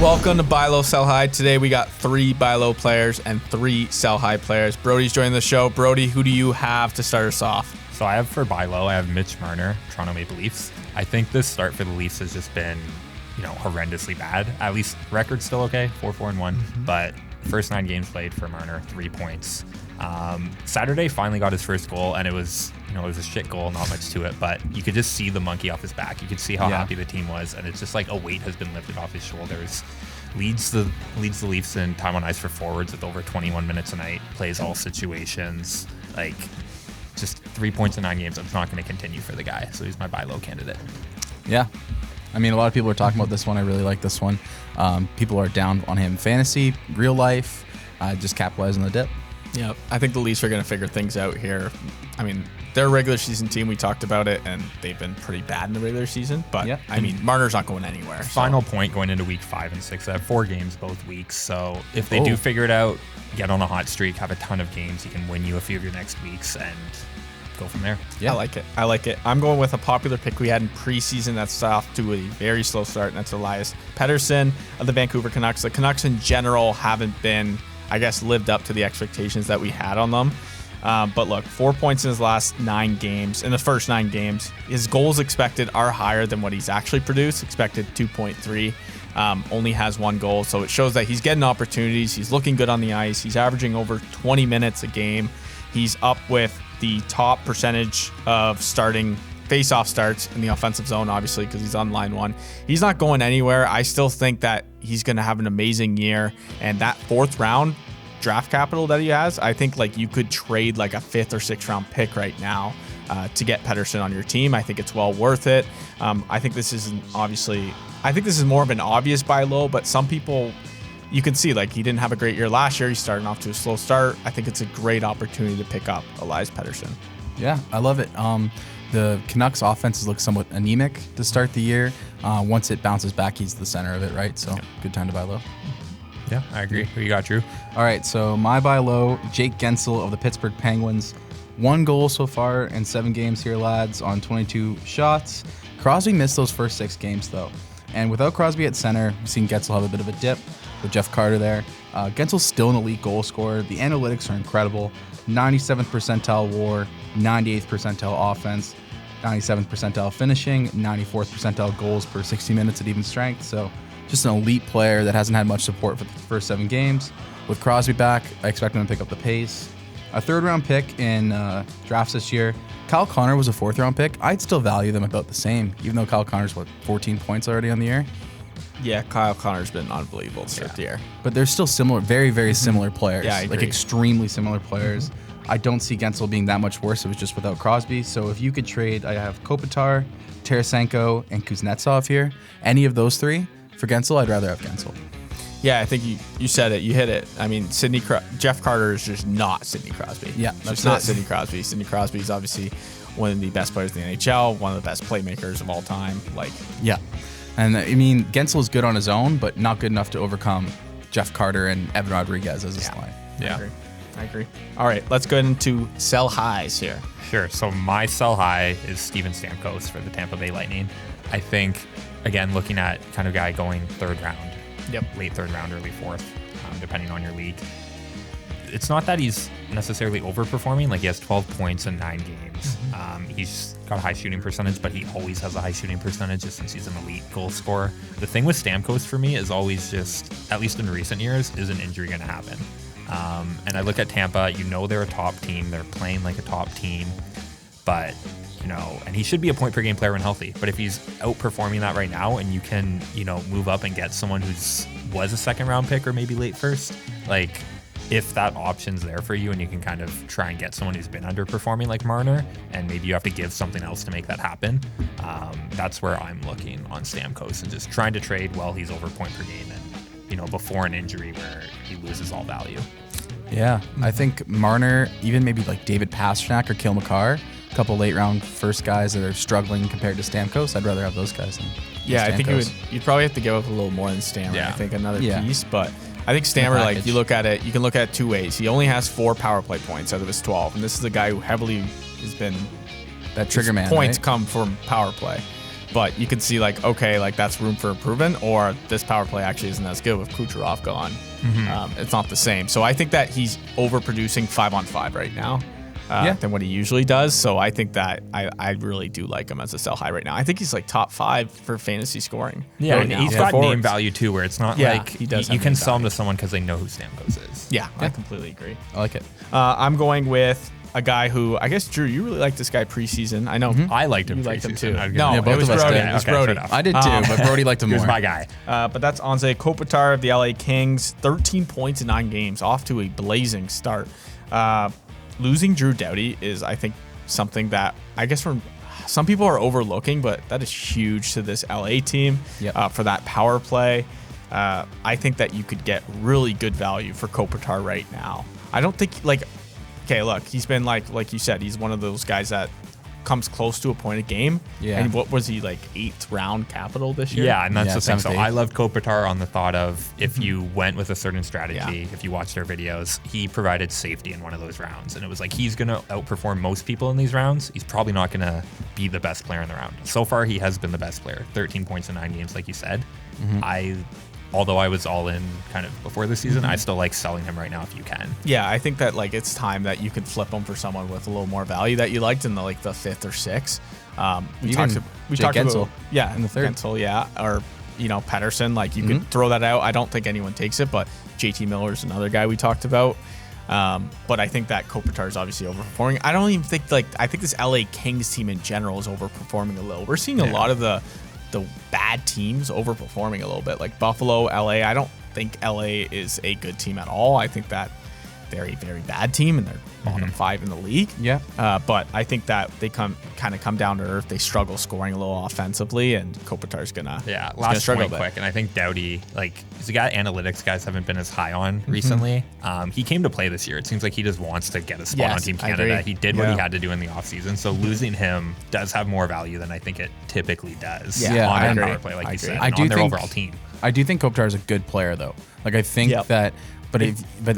Welcome to Buy Low, Sell High. Today we got 3 buy low players and 3 sell high players. Brody's joining the show. Brody, who do you have to start us off? So I have for buy low, I have Mitch Marner, Toronto Maple Leafs. I think this start for the Leafs has just been, horrendously bad. At least record's still okay, 4-4-1, but first 9 games played for Marner, 3 points. Saturday finally got his first goal, and it was a shit goal, not much to it, but you could just see the monkey off his back. You could see how happy the team was, and it's just like a weight has been lifted off his shoulders. Leads the Leafs in time on ice for forwards with over 21 minutes a night, plays all situations. Like, just 3 points in 9 games. It's not going to continue for the guy, so he's my buy low candidate. Yeah. I mean, a lot of people are talking about this one. I really like this one. People are down on him fantasy, real life, just capitalize on the dip. Yeah, I think the Leafs are going to figure things out here. I mean, they're a regular season team. We talked about it, and they've been pretty bad in the regular season. But, I mean, Marner's not going anywhere. Final point going into week 5 and 6. They have 4 games both weeks. So if they do figure it out, get on a hot streak, have a ton of games, he can win you a few of your next weeks and go from there. Yeah, I like it. I'm going with a popular pick we had in preseason that's off to a very slow start, and that's Elias Pettersson of the Vancouver Canucks. The Canucks in general haven't been, I guess, lived up to the expectations that we had on them. But look, 4 points in his last 9 games, in the first 9 games. His goals expected are higher than what he's actually produced, expected 2.3. Only has 1 goal, so it shows that he's getting opportunities. He's looking good on the ice. He's averaging over 20 minutes a game. He's up with the top percentage of starting face-off starts in the offensive zone, obviously, because he's on line 1. He's not going anywhere. I still think that he's going to have an amazing year, and that 4th round draft capital that he has, I think like you could trade like a 5th or 6th round pick right now to get Pettersson on your team. I think it's well worth it. I think this is more of an obvious buy low, but some people, you can see like he didn't have a great year last year. He's starting off to a slow start. I think it's a great opportunity to pick up Elias Pettersson. Yeah, I love it. The Canucks offenses look somewhat anemic to start the year. Once it bounces back, he's the center of it, right? So good time to buy low. Yeah, I agree. Who you got, Drew? All right, so my buy low, Jake Guentzel of the Pittsburgh Penguins. 1 goal so far in 7 games here, lads, on 22 shots. Crosby missed those first 6 games, though. And without Crosby at center, we've seen Guentzel have a bit of a dip with Jeff Carter there. Guentzel's still an elite goal scorer. The analytics are incredible. 97th percentile WAR, 98th percentile offense, 97th percentile finishing, 94th percentile goals per 60 minutes at even strength. So just an elite player that hasn't had much support for the first 7 games. With Crosby back, I expect him to pick up the pace. A 3rd round pick in drafts this year. Kyle Connor was a 4th round pick. I'd still value them about the same, even though Kyle Connor's 14 points already on the year. Yeah, Kyle Connor's been unbelievable to start the year. But they're still similar, very, very similar players. Yeah, I agree. Like extremely similar players. I don't see Guentzel being that much worse. It was just without Crosby. So if you could trade, I have Kopitar, Tarasenko, and Kuznetsov here. Any of those 3 for Guentzel, I'd rather have Guentzel. Yeah, I think you said it. You hit it. I mean, Jeff Carter is just not Sidney Crosby. Yeah, that's just not Sidney Crosby. Sidney Crosby is obviously one of the best players in the NHL, one of the best playmakers of all time. Yeah. And I mean, Guentzel is good on his own, but not good enough to overcome Jeff Carter and Evan Rodriguez as his line. Yeah, I agree. All right, let's go into sell highs here. Sure. So my sell high is Steven Stamkos for the Tampa Bay Lightning. I think, again, looking at kind of guy going 3rd round. Yep. Late 3rd round, early 4th, depending on your league. It's not that he's necessarily overperforming. Like, he has 12 points in 9 games. He's got a high shooting percentage, but he always has a high shooting percentage just since he's an elite goal scorer. The thing with Stamkos for me is always just, at least in recent years, is an injury going to happen? And I look at Tampa, they're a top team. They're playing like a top team, but and he should be a point per game player when healthy. But if he's outperforming that right now, and you can, move up and get someone was a 2nd round pick or maybe late 1st, like if that option's there for you and you can kind of try and get someone who's been underperforming like Marner, and maybe you have to give something else to make that happen, that's where I'm looking on Stamkos and just trying to trade while he's over point per game and, before an injury where he loses all value. Yeah, I think Marner, even maybe like David Pastrnak or Kale McCarr, a couple late round first guys that are struggling compared to Stamkos. I'd rather have those guys than Yeah, Stamkos. I think you'd probably have to give up a little more than Stammer. Yeah. I think another piece, but I think Stammer, like, you look at it, you can look at it 2 ways. He only has 4 power play points out of his 12, and this is a guy who heavily has been that trigger man. Points right? come from power play. but you can see like, okay, like that's room for improvement, or this power play actually isn't as good with Kucherov gone. It's not the same. So I think that he's overproducing 5-on-5 right now than what he usually does. So I think that I really do like him as a sell high right now. I think he's like top 5 for fantasy scoring. Yeah, right and now. he's got name value too, where it's not like he does you have can name sell him value. to someone because they know who Stamkos is. Yeah, I completely agree. I like it. I'm going with a guy who, I guess, Drew, you really liked this guy preseason. I know. I liked him. You liked him preseason. too. I'd give No, him- Yeah, both it was of us Brody. did. It was Okay, Brody. fair enough. I did too, but Brody liked him He more. was my guy. But that's Anze Kopitar of the LA Kings. 13 points in 9 games, off to a blazing start. Losing Drew Doughty is, I think, something that I guess some people are overlooking, but that is huge to this LA team for that power play. I think that you could get really good value for Kopitar right now. I don't think okay, look, he's been like you said, he's one of those guys that comes close to a point a game. Yeah. And what was he, like 8th round capital this year? Yeah, and that's Yeah, the thing. So 7th, I loved Kopitar on the thought of if you went with a certain strategy, Yeah. if you watched our videos, he provided safety in one of those rounds. And it was like, he's going to outperform most people in these rounds. He's probably not going to be the best player in the round. So far, he has been the best player. 13 points in 9 games, like you said. Although I was all in kind of before the season, I still like selling him right now if you can. Yeah, I think that like it's time that you could flip him for someone with a little more value that you liked in the 5th or 6th. We Even talked Guentzel about in the 3rd. Guentzel, yeah, or Pettersson. Like you could throw that out. I don't think anyone takes it, but JT Miller's another guy we talked about. But I think that Kopitar is obviously overperforming. I don't even think I think this LA Kings team in general is overperforming a little. We're seeing a lot of the bad teams overperforming a little bit, like Buffalo, LA. I don't think LA is a good team at all. I think that they're a very bad team and they're bottom 5 in the league. Yeah. But I think that they come down to earth. They struggle scoring a little offensively, and Kopitar's gonna Last struggle point a bit. quick, and I think Doughty, he's a guy analytics guys haven't been as high on recently. He came to play this year. It seems like he just wants to get a spot on Team I Canada. agree. He did what he had to do in the offseason, so losing him does have more value than I think it typically does Yeah, I on agree. power play, like I you agree. said, I and do on their think- overall team. I do think Kopitar is a good player, though. Like, I think that, but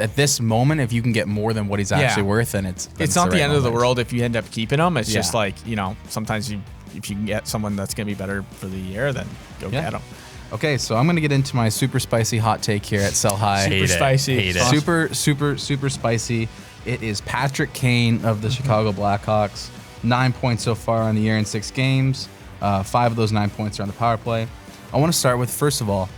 at this moment, if you can get more than what he's actually worth, then it's not the right end of the moment. world if you end up keeping him. It's just Yeah. like, sometimes if you can get someone that's gonna be better for the year, then go get him. Okay, so I'm going to get into my super spicy hot take here at Sell High. Hate it. spicy. Hate it. Super spicy. It is Patrick Kane of the Chicago Blackhawks. 9 points so far on the year in 6 games. 5 of those 9 points are on the power play. I want to start with, first of all,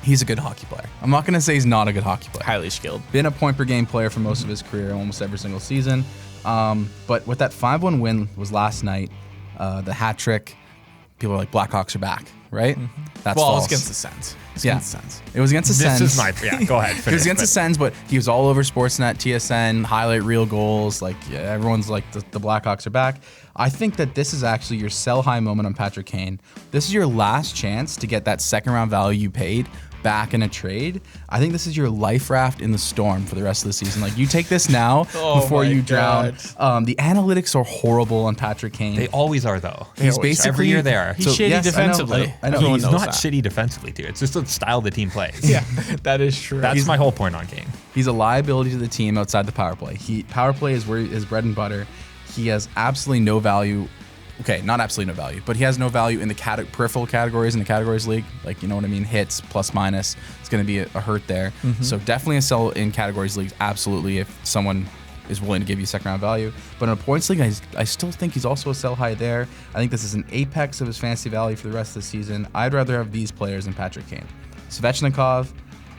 he's a good hockey player. I'm not going to say he's not a good hockey player. Highly skilled. Been a point per game player for most of his career, almost every single season. But with that 5-1 win was last night, the hat trick, people are like, Blackhawks are back, right? That's Well, false. it was against the Sens. It was against the Sens. This is my go ahead. It was finish, against the but- Sens, but he was all over Sportsnet, TSN, highlight reel goals. Everyone's like, the Blackhawks are back. I think that this is actually your sell high moment on Patrick Kane. This is your last chance to get that second round value you paid back in a trade. I think this is your life raft in the storm for the rest of the season. Like, you take this now before my you drown. God. The analytics are horrible on Patrick Kane. They always are, though. He's always are. basically Every year they are. He's shitty defensively. I know. Everyone He's knows not that. shitty defensively, dude. It's just the style the team plays. Yeah, that is true. That's my whole point on Kane. He's a liability to the team outside the power play. Power play is where his bread and butter. He has absolutely no value. Okay, not absolutely no value, but he has no value in the peripheral categories in the categories league. Like, you know what I mean? Hits, plus, minus. It's going to be a hurt there. So definitely a sell in categories leagues. Absolutely, if someone is willing to give you second round value. But in a points league, I still think he's also a sell high there. I think this is an apex of his fantasy value for the rest of the season. I'd rather have these players than Patrick Kane. Svechnikov,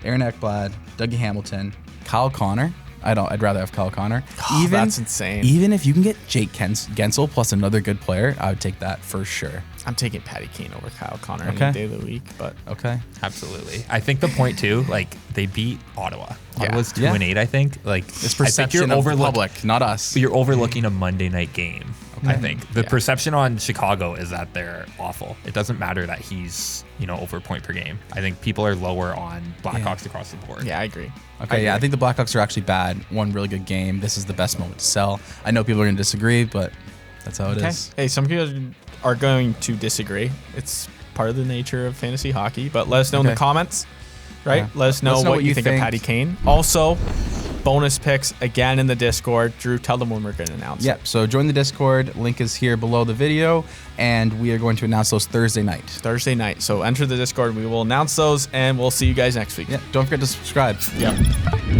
Aaron Ekblad, Dougie Hamilton, Kyle Connor. I'd rather have Kyle Connor. That's insane. Even if you can get Jake Guentzel plus another good player, I would take that for sure. I'm taking Patty Kane over Kyle Connor Okay. any day of the week, but Okay. Absolutely. I think the point too, they beat Ottawa. Yeah. Ottawa's 2 Yeah. and 8, I think. It's perception of the public, not us. You're overlooking a Monday night game. I think the perception on Chicago is that they're awful. It doesn't matter that he's over point per game. I think people are lower on Blackhawks across the board. yeah, I agree. Okay, I think the Blackhawks are actually bad. One really good game. This is the best moment to sell. I know people are going to disagree, but that's how it is. Hey, some people are going to disagree. It's part of the nature of fantasy hockey, but let us know in the comments, right? Yeah. Let us know what you think of Patty Kane. Also, bonus picks again in the Discord. Drew, tell them when we're going to announce Yep. it. So join the Discord. Link is here below the video, and we are going to announce those Thursday night. Thursday night. So enter the Discord. We will announce those, and we'll see you guys next week. Yeah. Don't forget to subscribe. Yep.